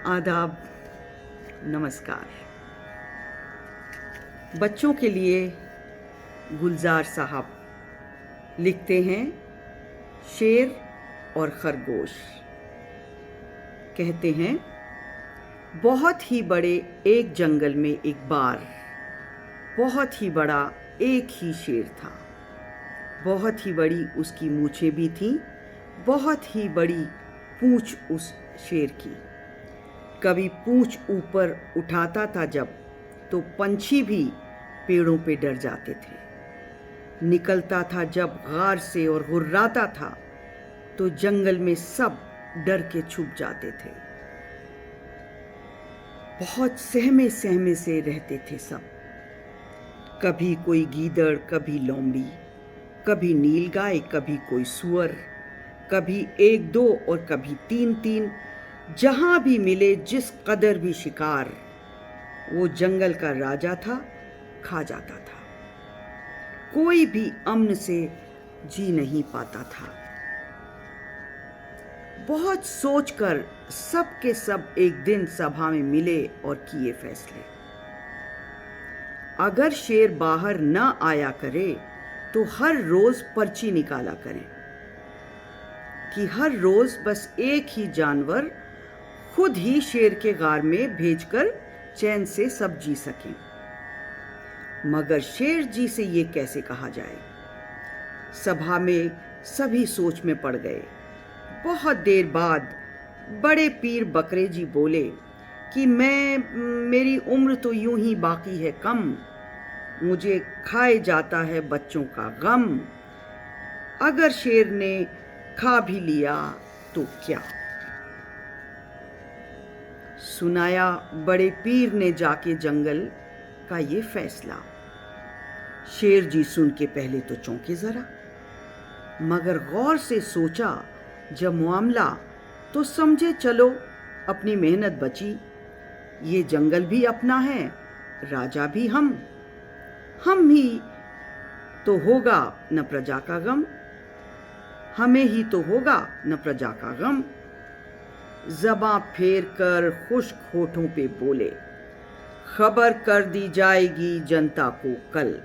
आदाब, नमस्कार। बच्चों के लिए गुलजार साहब लिखते हैं शेर और खरगोश। कहते हैं, बहुत ही बड़े एक जंगल में एक बार बहुत ही बड़ा एक ही शेर था। बहुत ही बड़ी उसकी मूछें भी थीं, बहुत ही बड़ी पूंछ उस शेर की। कभी पूंछ ऊपर उठाता था जब, तो पंछी भी पेड़ों पे डर जाते थे। निकलता था जब गार से और हुर्राता था, तो जंगल में सब डर के छुप जाते थे। बहुत सहमे सहमे से रहते थे सब। कभी कोई गीदड़, कभी लोमड़ी, कभी नीलगाय, कभी कोई सुअर, कभी एक दो और कभी तीन तीन। जहां भी मिले जिस कदर भी शिकार, वो जंगल का राजा था, खा जाता था। कोई भी अमन से जी नहीं पाता था। बहुत सोचकर सब के सब एक दिन सभा में मिले और किए फैसले। अगर शेर बाहर न आया करे तो हर रोज पर्ची निकाला करें कि हर रोज बस एक ही जानवर खुद ही शेर के गार में भेजकर चैन से सब जी सकें। मगर शेर जी से ये कैसे कहा जाए? सभा में सभी सोच में पड़ गए। बहुत देर बाद बड़े पीर बकरे जी बोले कि मेरी उम्र तो यूं ही बाकी है कम, मुझे खाए जाता है बच्चों का गम। अगर शेर ने खा भी लिया तो क्या? सुनाया बड़े पीर ने जाके जंगल का ये फैसला। शेर जी सुन के पहले तो चौंके जरा, मगर गौर से सोचा जब मामला, तो समझे चलो अपनी मेहनत बची। ये जंगल भी अपना है, राजा भी हम ही तो होगा न प्रजा का गम, हमें ही तो होगा न प्रजा का गम। ज़बां फेर कर खुश्क होठों पे बोले, खबर कर दी जाएगी जनता को कल।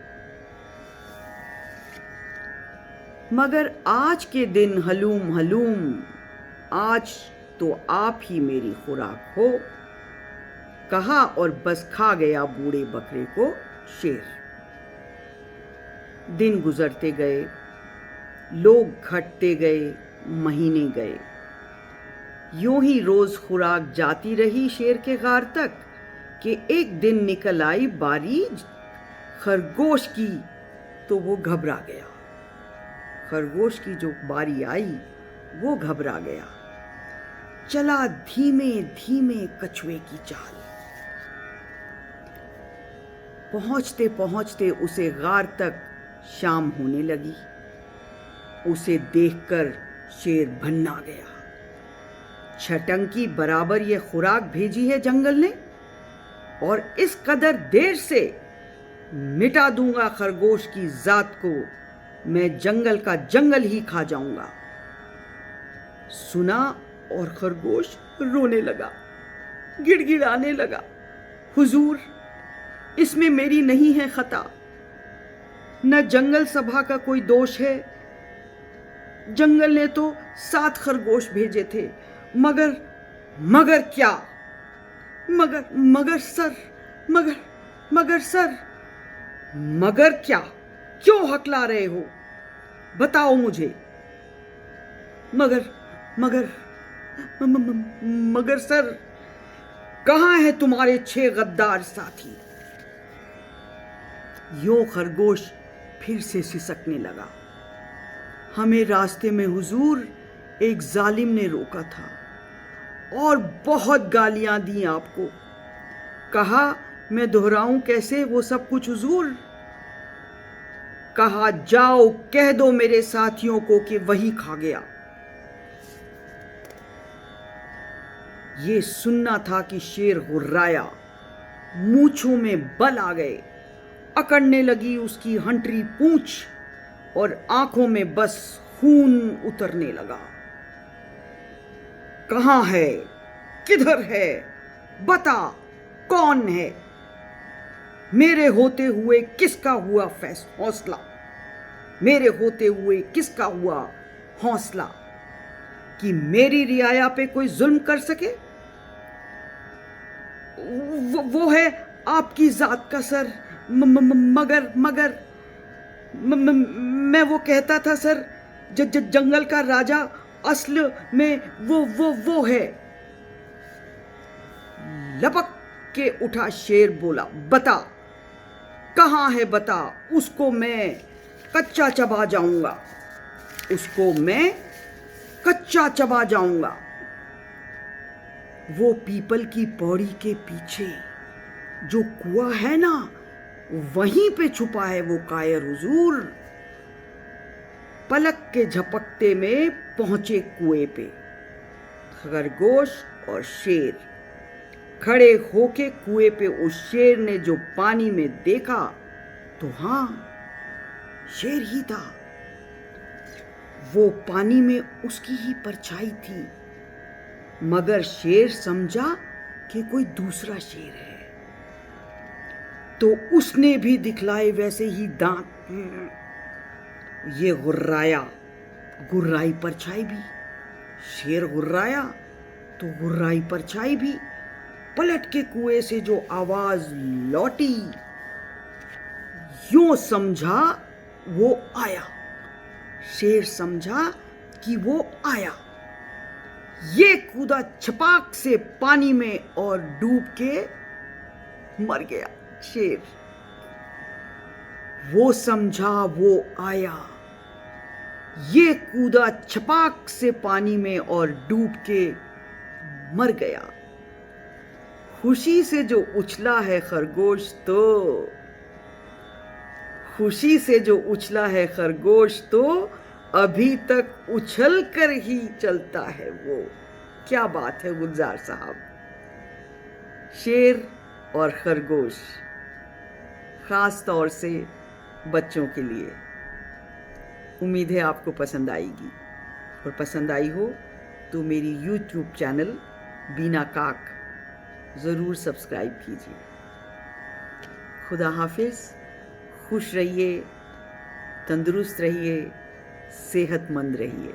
मगर आज के दिन हलूम हलूम, आज तो आप ही मेरी खुराक हो, कहा और बस खा गया बूढ़े बकरे को शेर। दिन गुजरते गए, लोग घटते गए, महीने गए। यूं ही रोज खुराक जाती रही शेर के गार तक कि एक दिन निकल आई बारी खरगोश की, तो वो घबरा गया। खरगोश की जो बारी आई वो घबरा गया। चला धीमे धीमे कछुए की चाल। पहुंचते पहुंचते उसे गार तक शाम होने लगी। उसे देखकर शेर भन्ना गया। छटंकी बराबर ये खुराक भेजी है जंगल ने, और इस कदर देर से मिटा दूंगा खरगोश की जात को, मैं जंगल का जंगल ही खा जाऊंगा। सुना और खरगोश रोने लगा, गिड़गिड़ाने लगा, हुजूर, इसमें मेरी नहीं है खता, न जंगल सभा का कोई दोष है। जंगल ने तो 7 खरगोश भेजे थे, मगर क्या? मगर सर, मगर क्या? क्यों हकला रहे हो? बताओ मुझे। मगर सर, कहाँ है तुम्हारे 6 गद्दार साथी? यो खरगोश फिर से सिसकने लगा। हमें रास्ते में हुजूर एक जालिम ने रोका था और बहुत गालियां दी आपको। कहा मैं दोहराऊं कैसे वो सब कुछ हुजूर? कहा जाओ कह दो मेरे साथियों को कि वही खा गया। ये सुनना था कि शेर हुर्राया, मूंछों में बल आ गए, अकड़ने लगी उसकी हंटरी पूंछ और आंखों में बस खून उतरने लगा। कहाँ है? किधर है? बता कौन है? मेरे होते हुए किसका हुआ हौसला? मेरे होते हुए किसका हुआ हौसला कि मेरी रियाया पे कोई जुल्म कर सके? वो है आपकी जात का सर, मगर मगर मैं वो कहता था सर, जंगल का राजा असल में वो है। लपक के उठा शेर, बोला, बता कहाँ है? बता, उसको मैं कच्चा चबा जाऊंगा, उसको मैं कच्चा चबा जाऊंगा। वो पीपल की पौड़ी के पीछे जो कुआं है ना, वहीं पे छुपा है वो कायर हुजूर। पलक के झपकते में पहुंचे कुएं पे खरगोश और शेर। खड़े होके कुएं पे उस शेर ने जो पानी में देखा तो हाँ, शेर ही था। वो पानी में उसकी ही परछाई थी, मगर शेर समझा कि कोई दूसरा शेर है, तो उसने भी दिखलाए वैसे ही दांत। ये गुर्राया, गुर्राई परछाई भी। शेर गुर्राया तो गुर्राई परछाई भी। पलट के कुएं से जो आवाज लौटी, यूं समझा वो आया। शेर समझा कि वो आया। ये कूदा छपाक से पानी में और डूब के मर गया शेर। वो समझा वो आया। ये कूदा छपाक से पानी में और डूब के मर गया। खुशी से जो उछला है खरगोश तो, खुशी से जो उछला है खरगोश तो अभी तक उछल कर ही चलता है वो। क्या बात है गुलजार साहब। शेर और खरगोश खास तौर से बच्चों के लिए। उम्मीद है आपको पसंद आएगी, और पसंद आई हो तो मेरी YouTube चैनल बीना काक ज़रूर सब्सक्राइब कीजिए। खुदा हाफिज़। खुश रहिए, तंदुरुस्त रहिए, सेहतमंद रहिए।